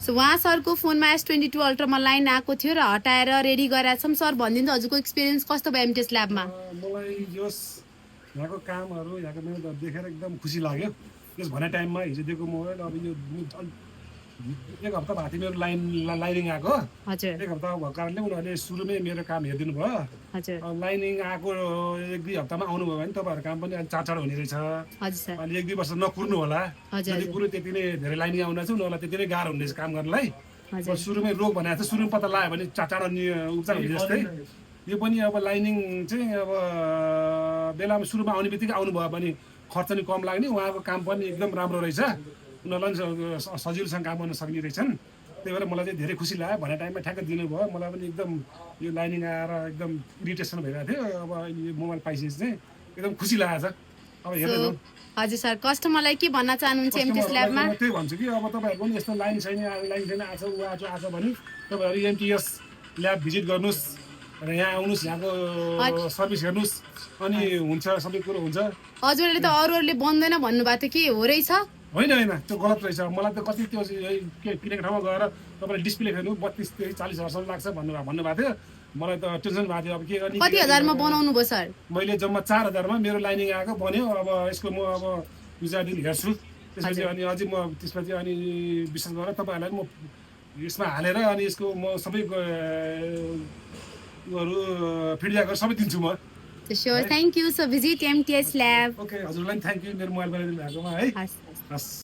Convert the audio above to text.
So उहाँ सरको फोनमा S22 अल्ट्रामा लाइन आएको थियो र हटाएर रेडी गराएको छौँ। सर भनिदिनु हजुरको एक्सपिरियन्स कस्तो भयो एमटिएस ल्याबमा? मलाई यस यहाँको कामहरू यहाँको मेहनतहरू देखेर एकदम खुसी लाग्यो। यस भन्ने टाइममा हिजो दिएको मोबाइल अब यो एक हप्ता भएको थियो मेरो लाइनिङ आएको। हजुर एक हप्ता भएको कारणले उनीहरूले सुरुमै मेरो काम हेरिदिनु भयो। हजुर लाइनिङ आएको 1-2 हप्तामा आउनुभयो भने तपाईँहरूको काम पनि अलिक चाँडो हुने रहेछ। हजुर सर अलि 1-2 वर्ष नकुर्नु होला। हजुर जति कुरो त्यति नै धेरै लाइनिङ आउन चाहिँ उनीहरूलाई त्यति नै गाह्रो हुनेछ काम गर्नलाई। हजुर सुरुमै रोग भनेको चाहिँ सुरुमै पत्ता लगायो भने चाँडो उपचार हुने जस्तै यो पनि अब लाइनिङ चाहिँ अब बेलामा सुरुमा आउने बित्तिकै आउनुभयो भने खर्च नि कम लाग्ने, उहाँको काम पनि एकदम राम्रो रहेछ, उनीहरूलाई पनि सजिलोसँग काम गर्न सक्ने रहेछन्। त्यही भएर मलाई चाहिँ धेरै खुसी लाग्यो। भन्ने टाइममा ठ्याक्कै दिनुभयो। मलाई पनि एकदम यो लाइनिङ आएर एकदम इरिटेसन भइरहेको थियो। अब अहिले यो मोबाइल पाइसकेपछि चाहिँ एकदम खुसी लागेको छ। अब हेर्नु हजुर सर कस्टमरलाई के भन्न चाहनुहुन्छ एमटिएस ल्याबमा? म त्यही भन्छु कि अब तपाईँहरूको पनि यस्तो लाइन छैन आज ऊ आज भने तपाईँहरू एमटिएस ल्याब भिजिट गर्नुहोस् र यहाँ आउनुहोस्, यहाँको सर्भिस हेर्नुहोस्, अनि हुन्छ सबै कुरो हुन्छ। हजुरले त अरूहरूले बन्दैन भन्नुभएको थियो, के हो रहेछ? होइन होइन त्यो गलत रहेछ। मलाई त कति त्यो किनेको ठाउँमा गएर तपाईँले डिस्प्ले हेर्नु 32-40 हजारसम्म लाग्छ भन्नुभएको थियो। मलाई त टेन्सन भएको थियो। अब के गर्ने, कति हजारमा बनाउनु भयो सर? मैले जम्मा 4000मा मेरो लाइनिङ आएको बन्यो। अब यसको म अब दुई-चार दिन हेर्छु, त्यसपछि अनि अझै म त्यसपछि अनि विश्वास गरेर तपाईँहरूलाई म यसमा हालेर अनि यसको म सबै फिडब्याकहरू सबै दिन्छु म। Sure, thank you. So visit MTS Lab. Okay, हजुरलाई थ्याङ्क यू मेरो मोबाइल बनाइदिनु भएकोमा है। हस् हस्।